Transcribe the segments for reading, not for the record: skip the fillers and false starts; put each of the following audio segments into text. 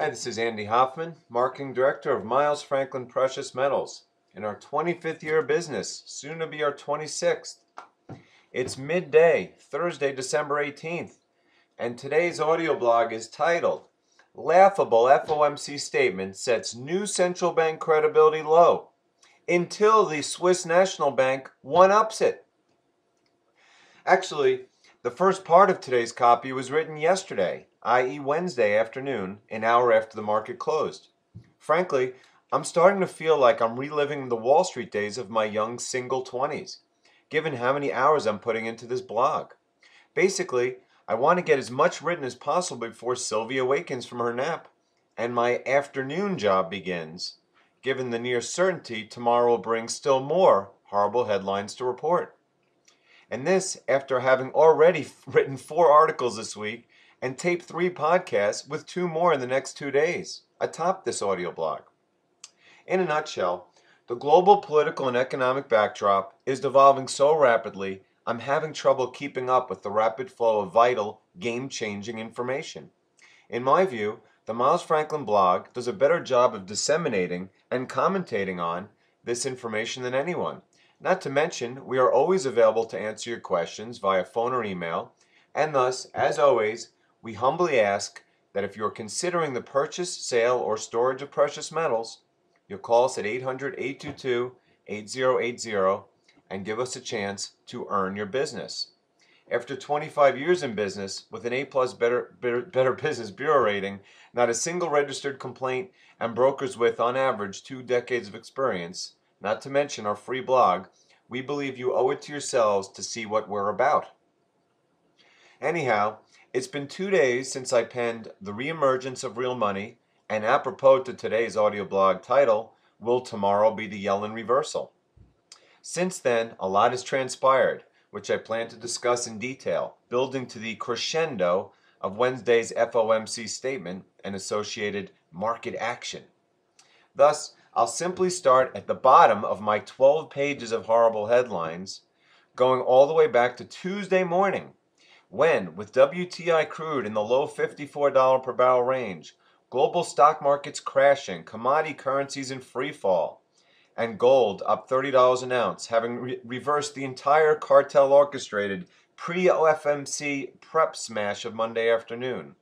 Hi, this is Andy Hoffman, Marketing Director of Miles Franklin Precious Metals. In our 25th year of business, soon to be our 26th. It's midday, Thursday, December 18th, and today's audio blog is titled, Laughable FOMC Statement Sets New Central Bank Credibility Low, until the Swiss National Bank one-ups it. Actually, the first part of today's copy was written yesterday, i.e. Wednesday afternoon, an hour after the market closed. Frankly, I'm starting to feel like I'm reliving the Wall Street days of my young single 20s, given how many hours I'm putting into this blog. Basically, I want to get as much written as possible before Sylvia awakens from her nap, and my afternoon job begins, given the near certainty tomorrow will bring still more horrible headlines to report. And this after having already written 4 articles this week and taped 3 podcasts with 2 more in the next 2 days atop this audio blog. In a nutshell, the global political and economic backdrop is evolving so rapidly, I'm having trouble keeping up with the rapid flow of vital, game-changing information. In my view, the Miles Franklin blog does a better job of disseminating and commentating on this information than anyone. Not to mention, we are always available to answer your questions via phone or email, and thus, as always, we humbly ask that if you are considering the purchase, sale, or storage of precious metals, you'll call us at 800-822-8080 and give us a chance to earn your business. After 25 years in business, with an A-plus Better Business Bureau rating, not a single registered complaint, and brokers with, on average, 2 decades of experience, not to mention our free blog, we believe you owe it to yourselves to see what we're about. Anyhow, it's been 2 days since I penned The Reemergence of Real Money, and apropos to today's audio blog title, Will Tomorrow Be the Yellen Reversal? Since then, a lot has transpired, which I plan to discuss in detail, building to the crescendo of Wednesday's FOMC statement and associated market action. Thus, I'll simply start at the bottom of my 12 pages of horrible headlines, going all the way back to Tuesday morning, when, with WTI crude in the low $54 per barrel range, global stock markets crashing, commodity currencies in free fall, and gold up $30 an ounce, having reversed the entire cartel-orchestrated pre-FOMC prep smash of Monday afternoon.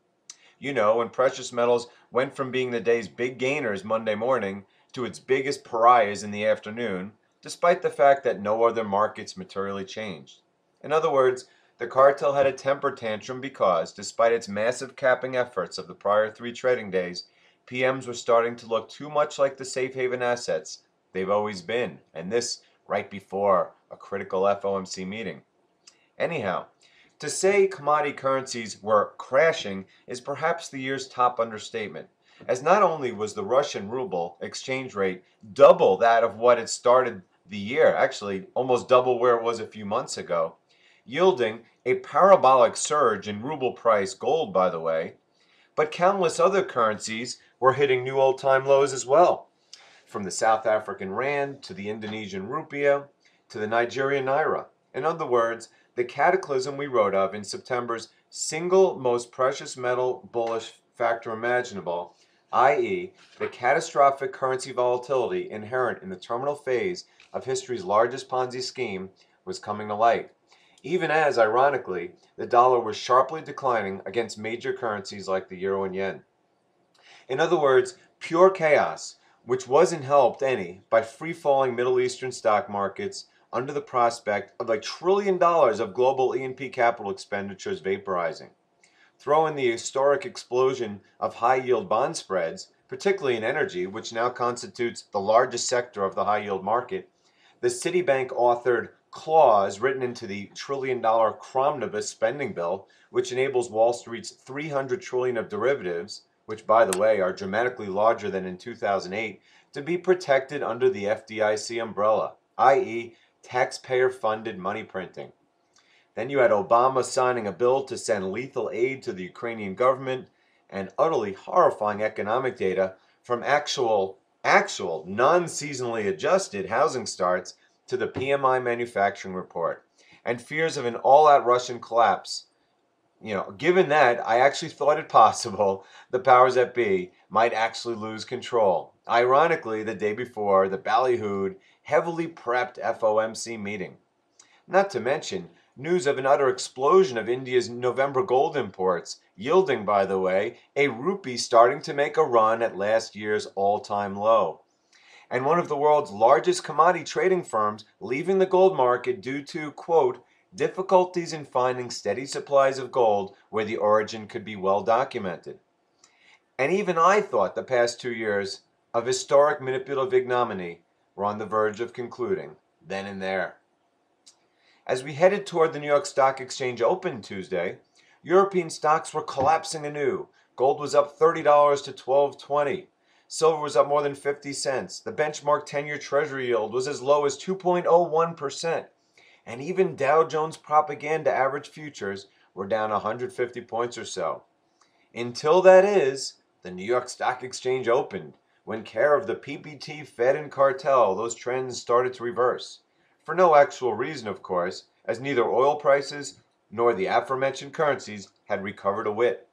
You know, when precious metals went from being the day's big gainers Monday morning to its biggest pariahs in the afternoon, despite the fact that no other markets materially changed. In other words, the cartel had a temper tantrum because, despite its massive capping efforts of the prior 3 trading days, PMs were starting to look too much like the safe haven assets they've always been, and this right before a critical FOMC meeting. Anyhow, to say commodity currencies were crashing is perhaps the year's top understatement, as not only was the Russian ruble exchange rate double that of what it started the year, actually almost double where it was a few months ago, yielding a parabolic surge in ruble price gold, by the way, but countless other currencies were hitting new all-time lows as well, from the South African rand to the Indonesian rupiah to the Nigerian naira. In other words, the cataclysm we wrote of in September's single most precious metal bullish factor imaginable, i.e., the catastrophic currency volatility inherent in the terminal phase of history's largest Ponzi scheme, was coming to light, even as, ironically, the dollar was sharply declining against major currencies like the euro and yen. In other words, pure chaos, which wasn't helped any by free-falling Middle Eastern stock markets under the prospect of $1 trillion of global E&P capital expenditures vaporizing. Throw in the historic explosion of high-yield bond spreads, particularly in energy, which now constitutes the largest sector of the high-yield market, the Citibank-authored clause written into the trillion-dollar Cromnibus spending bill, which enables Wall Street's $300 trillion of derivatives, which, by the way, are dramatically larger than in 2008, to be protected under the FDIC umbrella, i.e., taxpayer-funded money printing. Then you had Obama signing a bill to send lethal aid to the Ukrainian government, and utterly horrifying economic data from actual non-seasonally adjusted housing starts to the PMI manufacturing report, and fears of an all-out Russian collapse Given that, I actually thought it possible the powers that be might actually lose control. Ironically, the day before the ballyhooed, heavily prepped FOMC meeting. Not to mention news of an utter explosion of India's November gold imports, yielding, by the way, a rupee starting to make a run at last year's all-time low. And one of the world's largest commodity trading firms leaving the gold market due to, quote, difficulties in finding steady supplies of gold where the origin could be well documented. And even I thought the past 2 years of historic manipulative ignominy were on the verge of concluding, then and there. As we headed toward the New York Stock Exchange Open Tuesday, European stocks were collapsing anew. Gold was up $30 to $12.20. Silver was up more than 50 cents. The benchmark 10-year Treasury yield was as low as 2.01%. And even Dow Jones propaganda average futures were down 150 points or so. Until that is, the New York Stock Exchange opened, when care of the PPT, Fed, and cartel, those trends started to reverse. For no actual reason, of course, as neither oil prices nor the aforementioned currencies had recovered a whit.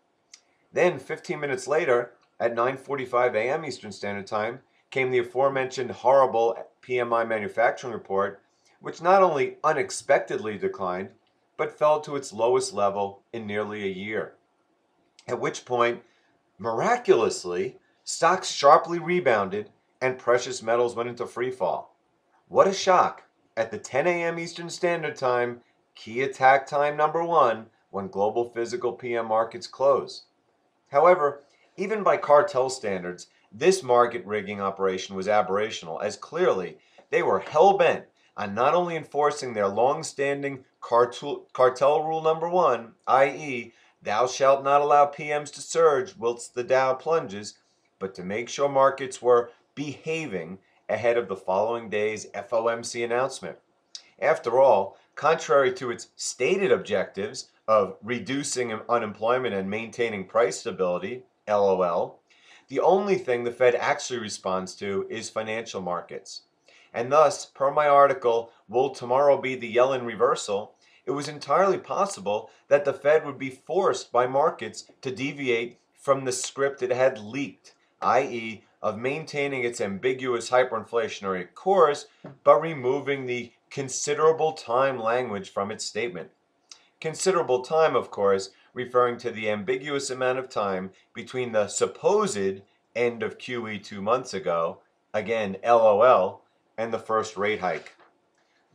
Then, 15 minutes later, at 9:45 a.m. Eastern Standard Time, came the aforementioned horrible PMI manufacturing report, which not only unexpectedly declined, but fell to its lowest level in nearly a year. At which point, miraculously, stocks sharply rebounded and precious metals went into free fall. What a shock at the 10 a.m. Eastern Standard Time, key attack time number 1, when global physical PM markets close. However, even by cartel standards, this market rigging operation was aberrational, as clearly they were hell-bent on not only enforcing their long-standing cartel rule number 1, i.e., thou shalt not allow PMs to surge whilst the Dow plunges, but to make sure markets were behaving ahead of the following day's FOMC announcement. After all, contrary to its stated objectives of reducing unemployment and maintaining price stability, LOL, the only thing the Fed actually responds to is financial markets. And thus, per my article, Will Tomorrow Be the Yellen Reversal?, it was entirely possible that the Fed would be forced by markets to deviate from the script it had leaked, i.e., of maintaining its ambiguous hyperinflationary course, but removing the considerable time language from its statement. Considerable time, of course, referring to the ambiguous amount of time between the supposed end of QE 2 months ago, again LOL, and the first rate hike.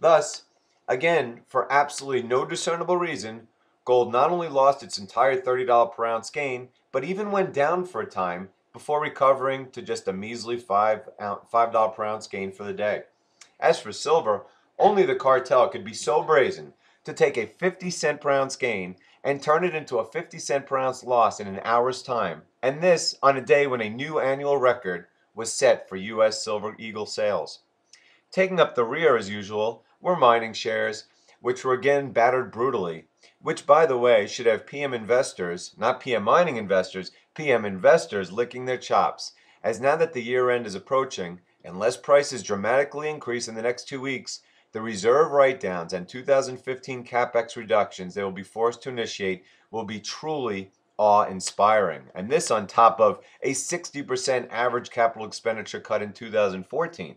Thus, again, for absolutely no discernible reason, gold not only lost its entire $30 per ounce gain, but even went down for a time before recovering to just a measly $5 per ounce gain for the day. As for silver, only the cartel could be so brazen to take a 50-cent per ounce gain and turn it into a 50-cent per ounce loss in an hour's time, and this on a day when a new annual record was set for U.S. Silver Eagle sales. Taking up the rear as usual were mining shares, which were again battered brutally, which, by the way, should have PM investors, not PM mining investors, PM investors licking their chops, as now that the year end is approaching, unless prices dramatically increase in the next 2 weeks, the reserve write-downs and 2015 capex reductions they will be forced to initiate will be truly awe-inspiring. And this on top of a 60% average capital expenditure cut in 2014.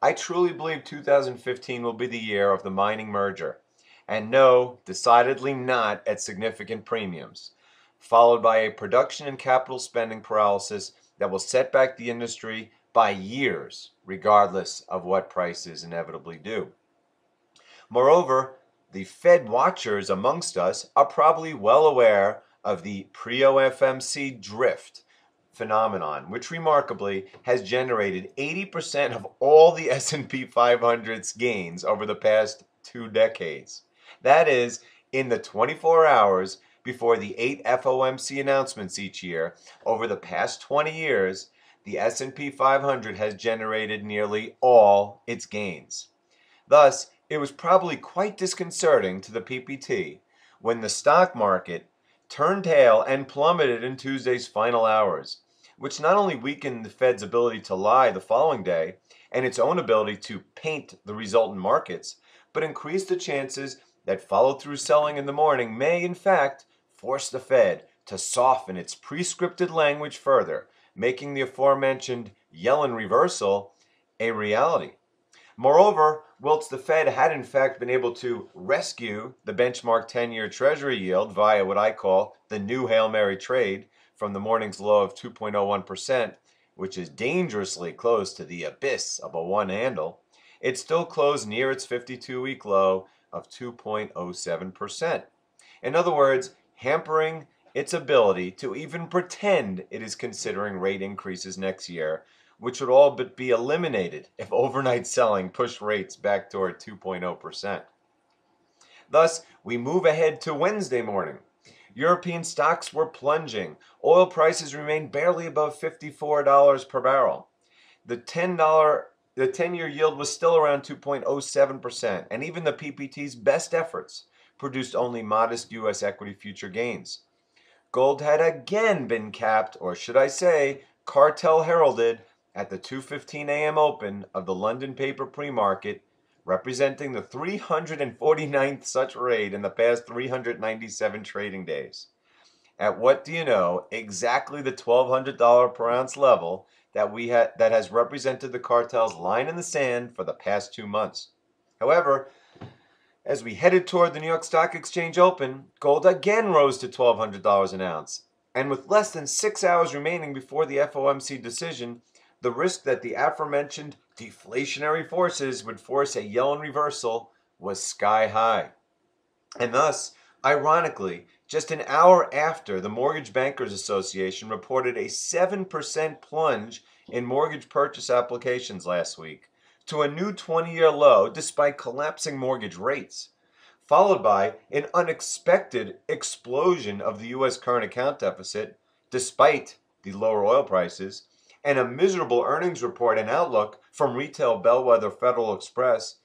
I truly believe 2015 will be the year of the mining merger. And no, decidedly not at significant premiums, followed by a production and capital spending paralysis that will set back the industry by years, regardless of what prices inevitably do. Moreover, the Fed watchers amongst us are probably well aware of the pre-FOMC drift phenomenon, which remarkably has generated 80% of all the S&P 500's gains over the past 2 decades. That is, in the 24 hours before the 8 FOMC announcements each year, over the past 20 years, the S&P 500 has generated nearly all its gains. Thus, it was probably quite disconcerting to the PPT when the stock market turned tail and plummeted in Tuesday's final hours, which not only weakened the Fed's ability to lie the following day and its own ability to paint the resultant markets, but increased the chances that follow-through selling in the morning may, in fact, forced the Fed to soften its prescripted language further, making the aforementioned Yellen reversal a reality. Moreover, whilst the Fed had in fact been able to rescue the benchmark 10-year Treasury yield via what I call the new Hail Mary trade from the morning's low of 2.01%, which is dangerously close to the abyss of a one handle, it still closed near its 52-week low of 2.07%. In other words, hampering its ability to even pretend it is considering rate increases next year, which would all but be eliminated if overnight selling pushed rates back toward 2.0%. Thus, we move ahead to Wednesday morning. European stocks were plunging. Oil prices remained barely above $54 per barrel. The 10-year yield was still around 2.07%, and even the PPT's best efforts produced only modest U.S. equity future gains. Gold had again been capped, or should I say, cartel heralded, at the 2:15 a.m. open of the London paper pre-market, representing the 349th such raid in the past 397 trading days. At what do you know, exactly the $1,200 per ounce level that has represented the cartel's line in the sand for the past 2 months. However, as we headed toward the New York Stock Exchange open, gold again rose to $1,200 an ounce. And with less than 6 hours remaining before the FOMC decision, the risk that the aforementioned deflationary forces would force a Yellen reversal was sky high. And thus, ironically, just an hour after the Mortgage Bankers Association reported a 7% plunge in mortgage purchase applications last week to a new 20-year low despite collapsing mortgage rates, followed by an unexpected explosion of the U.S. current account deficit despite the lower oil prices, and a miserable earnings report and outlook from retail bellwether Federal Express,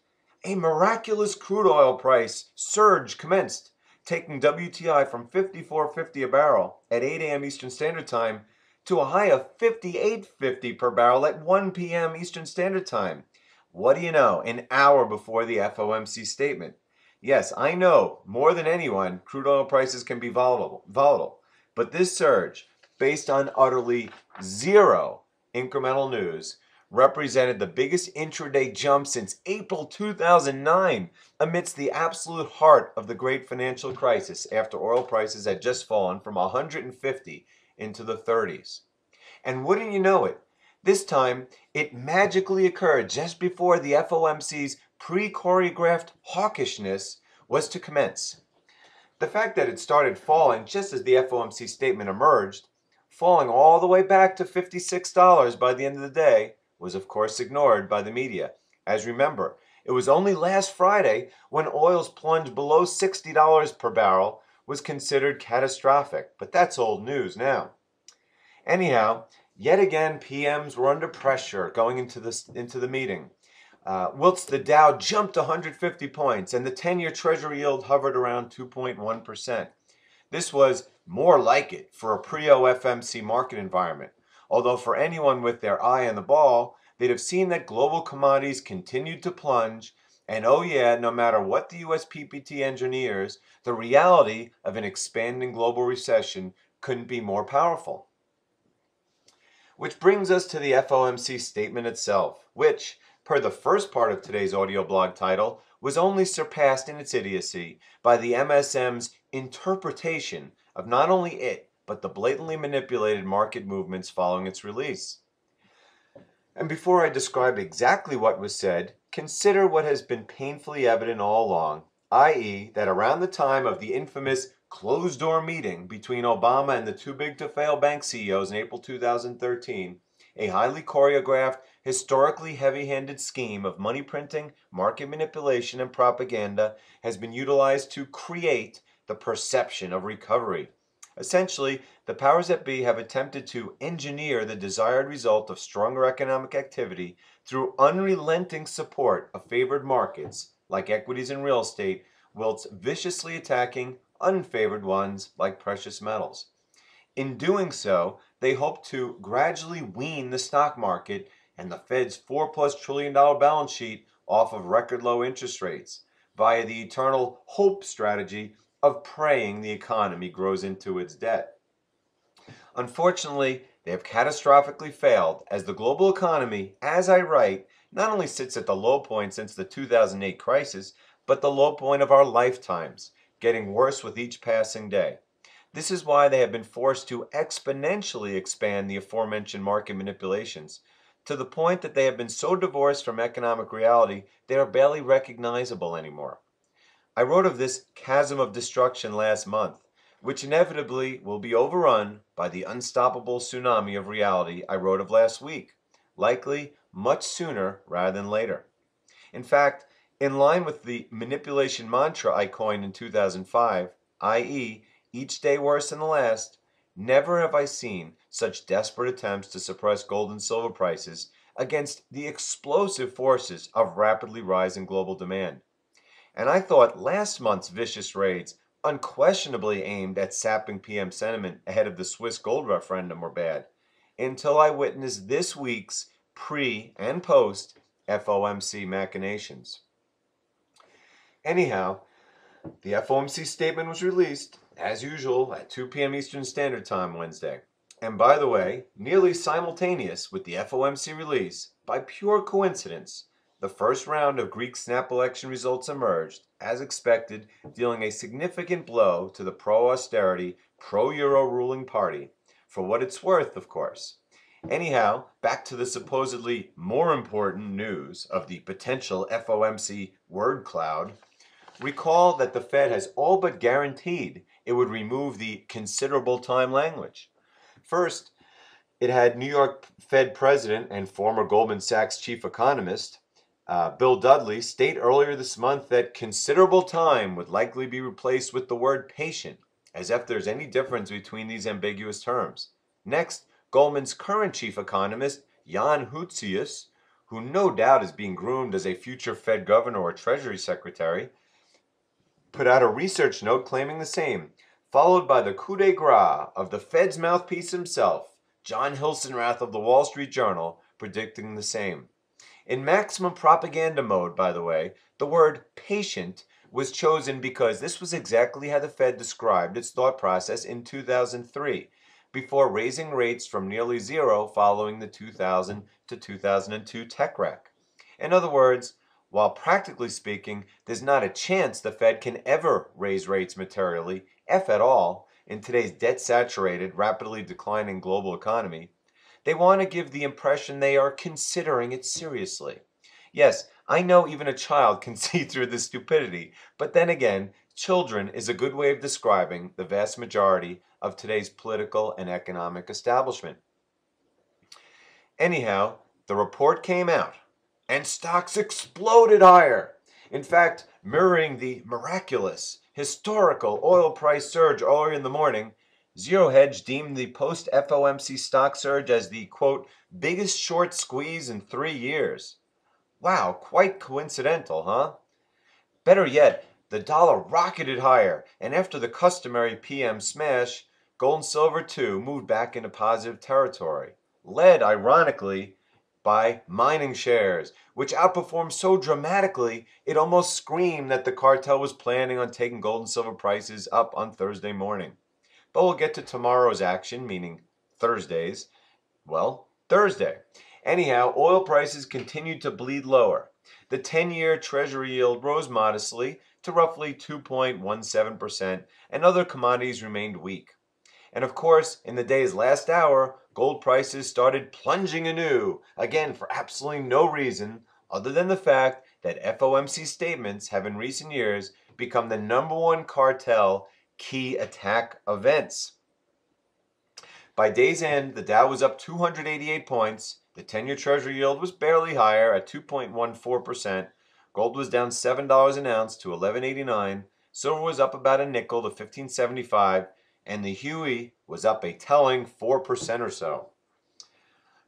a miraculous crude oil price surge commenced, taking WTI from $54.50 a barrel at 8 a.m. Eastern Standard Time to a high of $58.50 per barrel at 1 p.m. Eastern Standard Time. What do you know, an hour before the FOMC statement. Yes, I know, more than anyone, crude oil prices can be volatile. But this surge, based on utterly zero incremental news, represented the biggest intraday jump since April 2009 amidst the absolute heart of the great financial crisis after oil prices had just fallen from 150 into the 30s. And wouldn't you know it, this time it magically occurred just before the FOMC's pre-choreographed hawkishness was to commence. The fact that it started falling just as the FOMC statement emerged, falling all the way back to $56 by the end of the day, was of course ignored by the media. As remember, it was only last Friday when oil's plunge below $60 per barrel was considered catastrophic, but that's old news now. Anyhow, yet again PMs were under pressure going into the meeting. Whilst the Dow jumped 150 points and the 10-year Treasury yield hovered around 2.1%. This was more like it for a pre-FOMC market environment, although for anyone with their eye on the ball, they'd have seen that global commodities continued to plunge, and oh yeah, no matter what the US PPT engineers, the reality of an expanding global recession couldn't be more powerful. Which brings us to the FOMC statement itself, which, per the first part of today's audio blog title, was only surpassed in its idiocy by the MSM's interpretation of not only it, but the blatantly manipulated market movements following its release. And before I describe exactly what was said, consider what has been painfully evident all along, i.e. that around the time of the infamous closed-door meeting between Obama and the too-big-to-fail bank CEOs in April 2013, a highly choreographed, historically heavy-handed scheme of money printing, market manipulation, and propaganda has been utilized to create the perception of recovery. Essentially, the powers that be have attempted to engineer the desired result of stronger economic activity through unrelenting support of favored markets, like equities and real estate, whilst viciously attacking unfavored ones, like precious metals. In doing so, they hope to gradually wean the stock market and the Fed's $4+ trillion balance sheet off of record low interest rates via the eternal hope strategy of praying the economy grows into its debt. Unfortunately, they have catastrophically failed, as the global economy, as I write, not only sits at the low point since the 2008 crisis, but the low point of our lifetimes, getting worse with each passing day. This is why they have been forced to exponentially expand the aforementioned market manipulations, to the point that they have been so divorced from economic reality they are barely recognizable anymore. I wrote of this chasm of destruction last month, which inevitably will be overrun by the unstoppable tsunami of reality I wrote of last week, likely much sooner rather than later. In fact, in line with the manipulation mantra I coined in 2005, i.e., each day worse than the last, never have I seen such desperate attempts to suppress gold and silver prices against the explosive forces of rapidly rising global demand. And I thought last month's vicious raids, unquestionably aimed at sapping PM sentiment ahead of the Swiss gold referendum, were bad, until I witnessed this week's pre and post FOMC machinations. Anyhow, the FOMC statement was released, as usual, at 2 p.m. Eastern Standard Time Wednesday. And by the way, nearly simultaneous with the FOMC release, by pure coincidence, the first round of Greek snap election results emerged, as expected, dealing a significant blow to the pro-austerity, pro-euro ruling party, for what it's worth, of course. Anyhow, back to the supposedly more important news of the potential FOMC word cloud. Recall that the Fed has all but guaranteed it would remove the considerable time language. First, it had New York Fed President and former Goldman Sachs chief economist Bill Dudley state earlier this month that considerable time would likely be replaced with the word patient, as if there's any difference between these ambiguous terms. Next, Goldman's current chief economist, Jan Houtzius, who no doubt is being groomed as a future Fed governor or Treasury secretary, put out a research note claiming the same, followed by the coup de grace of the Fed's mouthpiece himself, John Hilsenrath of the Wall Street Journal, predicting the same. In maximum propaganda mode, by the way, the word patient was chosen because this was exactly how the Fed described its thought process in 2003, before raising rates from nearly zero following the 2000 to 2002 tech wreck. In other words, while practically speaking, there's not a chance the Fed can ever raise rates materially, if at all, in today's debt-saturated, rapidly declining global economy, they want to give the impression they are considering it seriously. Yes, I know even a child can see through this stupidity, but then again, children is a good way of describing the vast majority of today's political and economic establishment. Anyhow, the report came out, and stocks exploded higher. In fact, mirroring the miraculous, historical oil price surge earlier in the morning, Zero Hedge deemed the post-FOMC stock surge as the, quote, biggest short squeeze in 3 years. Wow, quite coincidental, huh? Better yet, the dollar rocketed higher, and after the customary PM smash, gold and silver too moved back into positive territory, led, ironically, by mining shares, which outperformed so dramatically it almost screamed that the cartel was planning on taking gold and silver prices up on Thursday morning. But we'll get to tomorrow's action, meaning Thursday's, Thursday. Anyhow, oil prices continued to bleed lower. The 10-year Treasury yield rose modestly to roughly 2.17%, and other commodities remained weak. And of course, in the day's last hour, gold prices started plunging anew, again for absolutely no reason other than the fact that FOMC statements have in recent years become the #1 cartel key attack events. By day's end, the Dow was up 288 points, the 10-year Treasury yield was barely higher at 2.14%, gold was down $7 an ounce to $11.89, silver was up about a nickel to $15.75, and the Huey was up a telling 4% or so.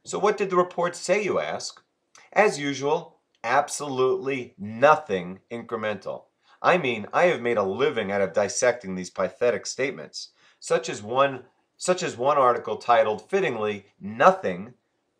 So what did the report say, you ask? As usual, absolutely nothing incremental. I mean, I have made a living out of dissecting these pathetic statements, such as one article titled, fittingly, "Nothing,"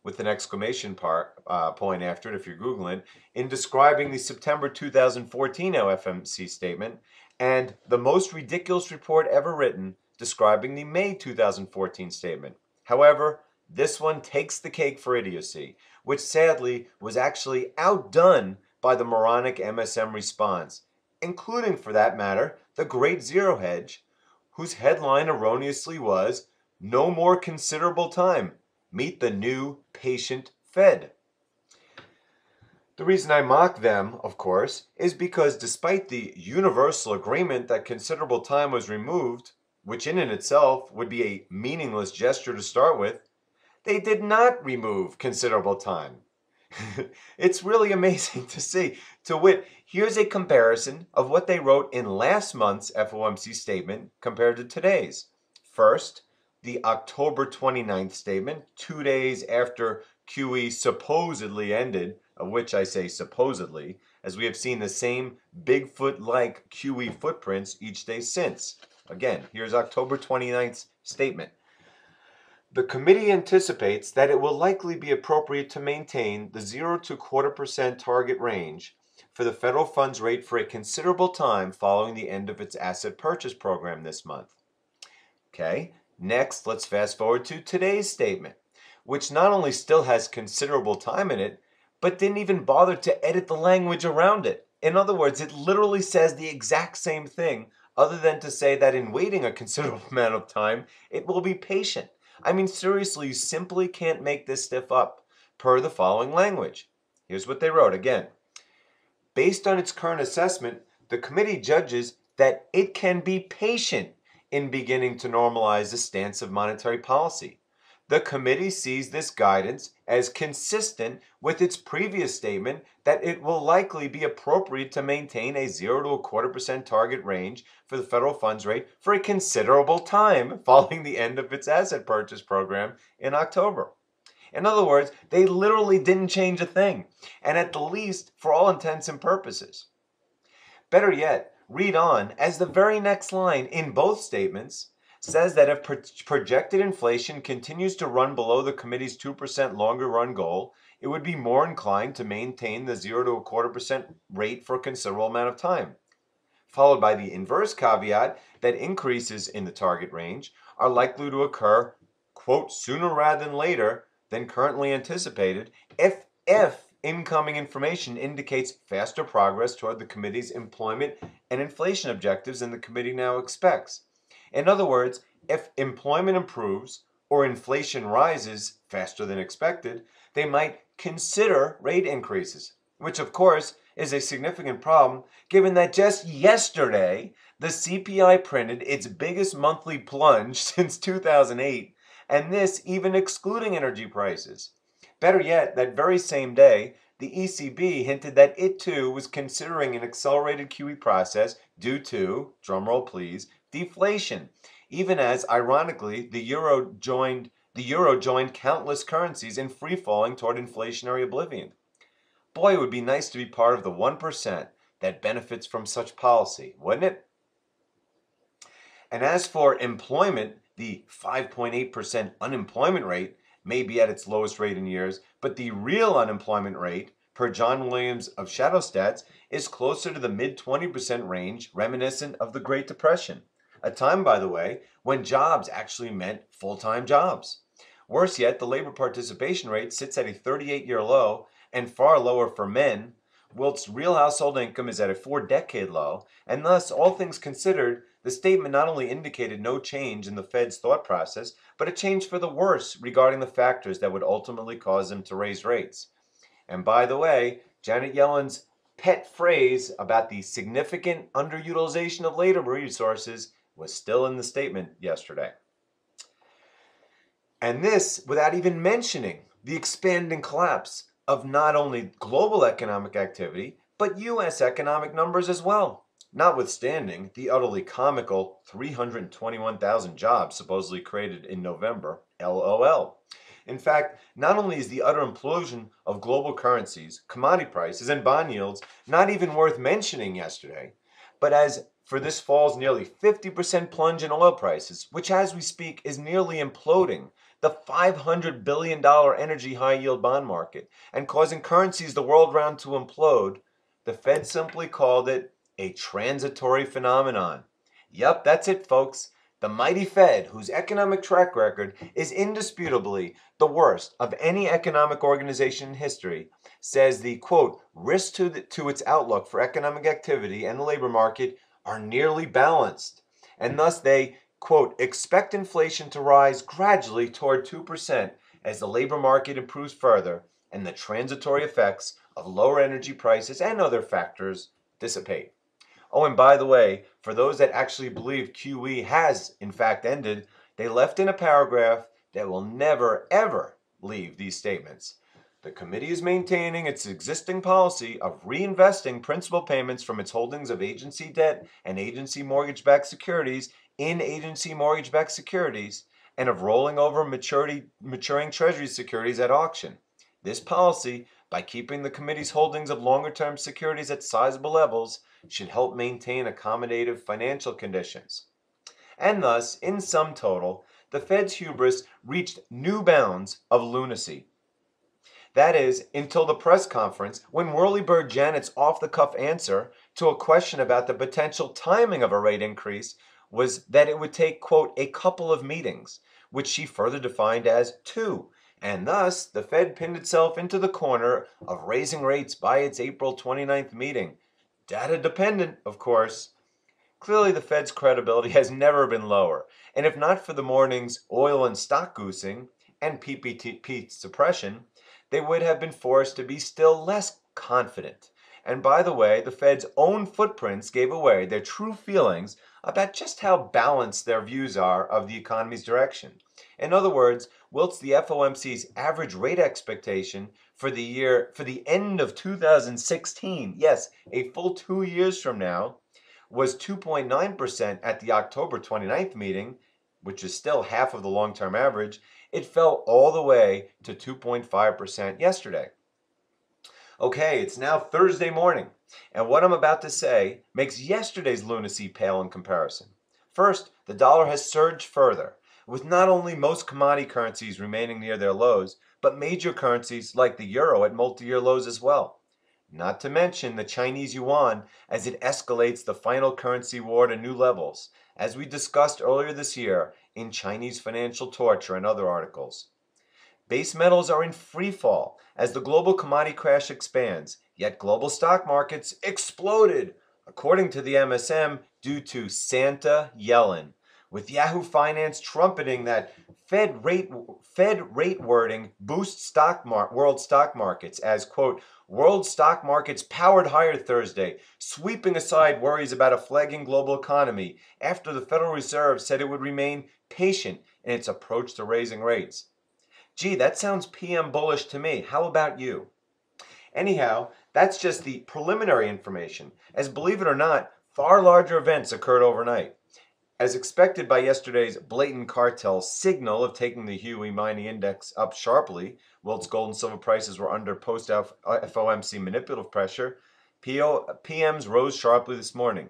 with an exclamation point after it if you're Googling it, in describing the September 2014 FOMC statement and the most ridiculous report ever written describing the May 2014 statement. However, this one takes the cake for idiocy, which sadly was actually outdone by the moronic MSM response, including, for that matter, the Great Zero Hedge, whose headline erroneously was, "No more considerable time. Meet the new patient Fed." The reason I mock them, of course, is because despite the universal agreement that considerable time was removed, which in and itself would be a meaningless gesture to start with, they did not remove considerable time. It's really amazing to see. To wit, here's a comparison of what they wrote in last month's FOMC statement compared to today's. First, the October 29th statement, 2 days after QE supposedly ended, of which I say supposedly, as we have seen the same Bigfoot-like QE footprints each day since. Again, here's October 29th's statement. The committee anticipates that it will likely be appropriate to maintain the 0 to 0.25% target range for the federal funds rate for a considerable time following the end of its asset purchase program this month. Okay, next let's fast forward to today's statement, which not only still has considerable time in it, but didn't even bother to edit the language around it. In other words, it literally says the exact same thing, other than to say that in waiting a considerable amount of time, it will be patient. I mean, seriously, you simply can't make this stuff up, per the following language. Here's what they wrote again. Based on its current assessment, the committee judges that it can be patient in beginning to normalize the stance of monetary policy. The committee sees this guidance as consistent with its previous statement that it will likely be appropriate to maintain a 0 to 0.25% target range for the federal funds rate for a considerable time following the end of its asset purchase program in October. In other words, they literally didn't change a thing, and at the least for all intents and purposes. Better yet, read on, as the very next line in both statements says that if projected inflation continues to run below the committee's 2% longer run goal, it would be more inclined to maintain the 0 to 0.25% rate for a considerable amount of time. Followed by the inverse caveat that increases in the target range are likely to occur, quote, sooner rather than later than currently anticipated if incoming information indicates faster progress toward the committee's employment and inflation objectives than the committee now expects. In other words, if employment improves or inflation rises faster than expected, they might consider rate increases, which of course is a significant problem given that just yesterday the CPI printed its biggest monthly plunge since 2008, and this even excluding energy prices. Better yet, that very same day, the ECB hinted that it too was considering an accelerated QE process due to, drumroll please, deflation, even as, ironically, the euro joined countless currencies in free-falling toward inflationary oblivion. Boy, it would be nice to be part of the 1% that benefits from such policy, wouldn't it? And as for employment, the 5.8% unemployment rate may be at its lowest rate in years, but the real unemployment rate, per John Williams of ShadowStats, is closer to the mid-20% range, reminiscent of the Great Depression, a time, by the way, when jobs actually meant full-time jobs. Worse yet, the labor participation rate sits at a 38-year low and far lower for men, whilst real household income is at a 4-decade low, and thus, all things considered, the statement not only indicated no change in the Fed's thought process, but a change for the worse regarding the factors that would ultimately cause them to raise rates. And by the way, Janet Yellen's pet phrase about the significant underutilization of labor resources was still in the statement yesterday. And this without even mentioning the expanding collapse of not only global economic activity, but U.S. economic numbers as well, notwithstanding the utterly comical 321,000 jobs supposedly created in November, LOL. In fact, not only is the utter implosion of global currencies, commodity prices, and bond yields not even worth mentioning yesterday, but as for this fall's nearly 50% plunge in oil prices, which as we speak is nearly imploding the $500 billion energy high-yield bond market and causing currencies the world round to implode, the Fed simply called it a transitory phenomenon. Yup, that's it, folks. The mighty Fed, whose economic track record is indisputably the worst of any economic organization in history, says the, quote, risks to its outlook for economic activity and the labor market are nearly balanced. And thus they, quote, expect inflation to rise gradually toward 2% as the labor market improves further and the transitory effects of lower energy prices and other factors dissipate. Oh, and by the way, for those that actually believe QE has in fact ended, they left in a paragraph that will never ever leave these statements. The committee is maintaining its existing policy of reinvesting principal payments from its holdings of agency debt and agency mortgage-backed securities in agency mortgage-backed securities and of rolling over maturing treasury securities at auction. This policy, by keeping the committee's holdings of longer-term securities at sizable levels, should help maintain accommodative financial conditions. And thus, in sum total, the Fed's hubris reached new bounds of lunacy. That is, until the press conference when Whirlybird Janet's off-the-cuff answer to a question about the potential timing of a rate increase was that it would take, quote, a couple of meetings, which she further defined as two, and thus the Fed pinned itself into the corner of raising rates by its April 29th meeting. Data dependent, of course. Clearly, the Fed's credibility has never been lower, and if not for the morning's oil and stock goosing and PPP suppression, they would have been forced to be still less confident. And by the way, the Fed's own footprints gave away their true feelings about just how balanced their views are of the economy's direction. In other words, whilst the FOMC's average rate expectation for the end of 2016, yes, a full 2 years from now, was 2.9% at the October 29th meeting, which is still half of the long-term average, it fell all the way to 2.5% yesterday. Okay, it's now Thursday morning, and what I'm about to say makes yesterday's lunacy pale in comparison. First, the dollar has surged further, with not only most commodity currencies remaining near their lows, but major currencies like the euro at multi-year lows as well. Not to mention the Chinese yuan as it escalates the final currency war to new levels, as we discussed earlier this year in Chinese Financial Torture and other articles. Base metals are in free fall as the global commodity crash expands, yet global stock markets exploded, according to the MSM, due to Santa Yellen, with Yahoo Finance trumpeting that Fed rate wording boosts world stock markets as, quote, world stock markets powered higher Thursday, sweeping aside worries about a flagging global economy after the Federal Reserve said it would remain patient in its approach to raising rates. Gee, that sounds PM bullish to me. How about you? Anyhow, that's just the preliminary information, as believe it or not, far larger events occurred overnight. As expected by yesterday's blatant cartel signal of taking the Huey mining index up sharply, whilst gold and silver prices were under post-FOMC manipulative pressure, PMs rose sharply this morning.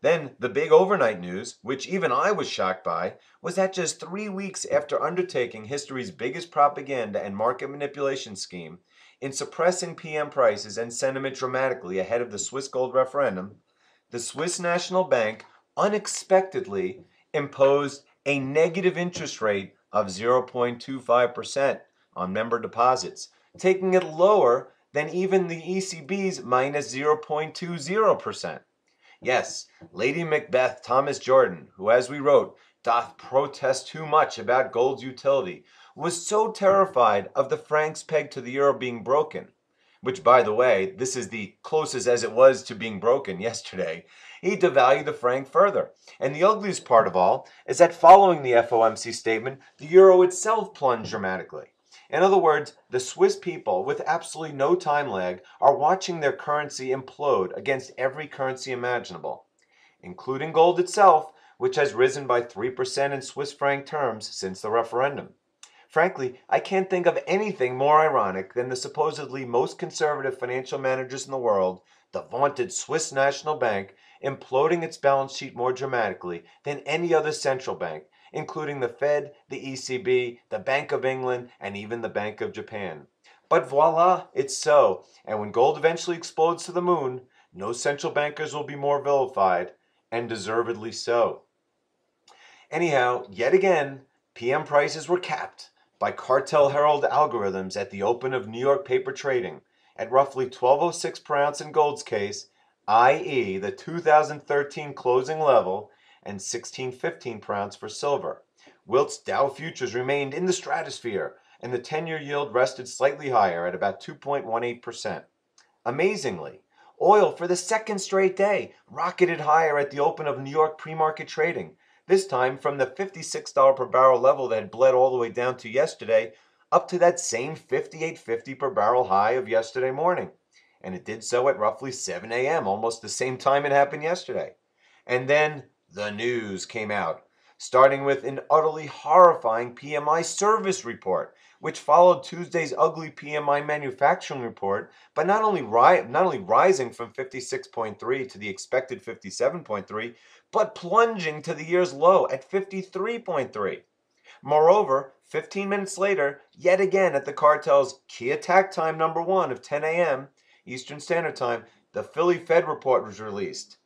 Then the big overnight news, which even I was shocked by, was that just 3 weeks after undertaking history's biggest propaganda and market manipulation scheme in suppressing PM prices and sentiment dramatically ahead of the Swiss gold referendum, the Swiss National Bank unexpectedly imposed a negative interest rate of 0.25% on member deposits, taking it lower than even the ECB's minus 0.20%. Yes, Lady Macbeth Thomas Jordan, who, as we wrote, doth protest too much about gold's utility, was so terrified of the franc's peg to the euro being broken, which, by the way, this is the closest as it was to being broken yesterday, he devalued the franc further. And the ugliest part of all is that following the FOMC statement, the euro itself plunged dramatically. In other words, the Swiss people, with absolutely no time lag, are watching their currency implode against every currency imaginable, including gold itself, which has risen by 3% in Swiss franc terms since the referendum. Frankly, I can't think of anything more ironic than the supposedly most conservative financial managers in the world, the vaunted Swiss National Bank, imploding its balance sheet more dramatically than any other central bank, including the Fed, the ECB, the Bank of England, and even the Bank of Japan. But voila, it's so, and when gold eventually explodes to the moon, No central bankers will be more vilified, and deservedly so. Anyhow, yet again, PM prices were capped by cartel herald algorithms at the open of New York paper trading at roughly 1206 per ounce in gold's case, i.e. the 2013 closing level, and 1615 per ounce for silver, whilst Dow futures remained in the stratosphere and the 10-year yield rested slightly higher at about 2.18%. Amazingly, oil for the second straight day rocketed higher at the open of New York pre-market trading, this time from the $56 per barrel level that had bled all the way down to yesterday up to that same $58.50 per barrel high of yesterday morning. And it did so at roughly 7 a.m., almost the same time it happened yesterday. And then the news came out, starting with an utterly horrifying PMI service report, which followed Tuesday's ugly PMI manufacturing report, but not only rising from 56.3 to the expected 57.3, but plunging to the year's low at 53.3. Moreover, 15 minutes later, yet again at the cartel's key attack time number 1 of 10 a.m. Eastern Standard Time, the Philly Fed report was released.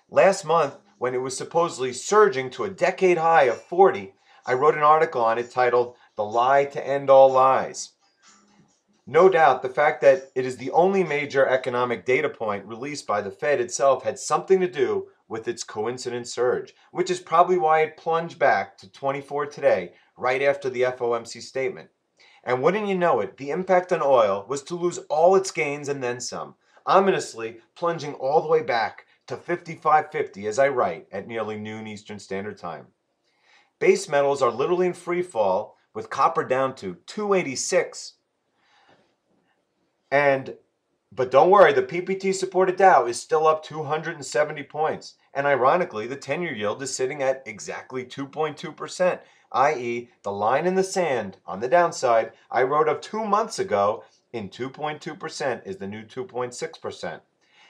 Last month, when it was supposedly surging to a decade high of 40, I wrote an article on it titled "The Lie to End All Lies." No doubt the fact that it is the only major economic data point released by the Fed itself had something to do with its coincident surge, which is probably why it plunged back to 24 today, right after the FOMC statement. And wouldn't you know it, the impact on oil was to lose all its gains and then some, ominously plunging all the way back to 55.50 as I write at nearly noon Eastern Standard Time. Base metals are literally in free fall, with copper down to 286. But don't worry, the PPT supported Dow is still up 270 points. And ironically, the 10-year yield is sitting at exactly 2.2%, i.e. the line in the sand on the downside I wrote of 2 months ago in 2.2% is the new 2.6%.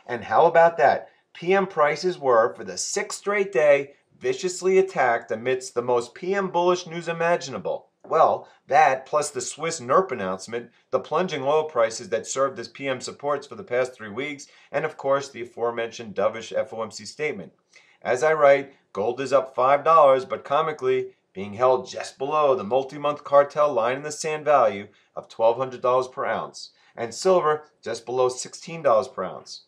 And how about that? PM prices were, for the 6th straight day, viciously attacked amidst the most PM bullish news imaginable. Well, that, plus the Swiss NERP announcement, the plunging oil prices that served as PM supports for the past 3 weeks, and of course the aforementioned dovish FOMC statement. As I write, gold is up $5, but comically, being held just below the multi-month cartel line in the sand value of $1,200 per ounce, and silver just below $16 per ounce.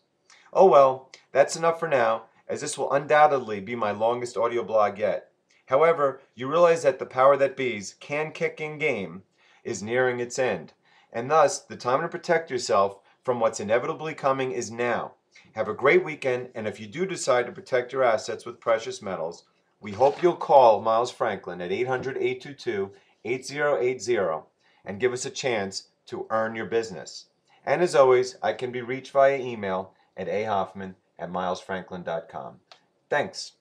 Oh well, that's enough for now, as this will undoubtedly be my longest audio blog yet. However, you realize that the power that be's can-kicking game is nearing its end, and thus the time to protect yourself from what's inevitably coming is now. Have a great weekend, and if you do decide to protect your assets with precious metals, we hope you'll call Miles Franklin at 800-822-8080 and give us a chance to earn your business. And as always, I can be reached via email at ahoffman@milesfranklin.com. Thanks.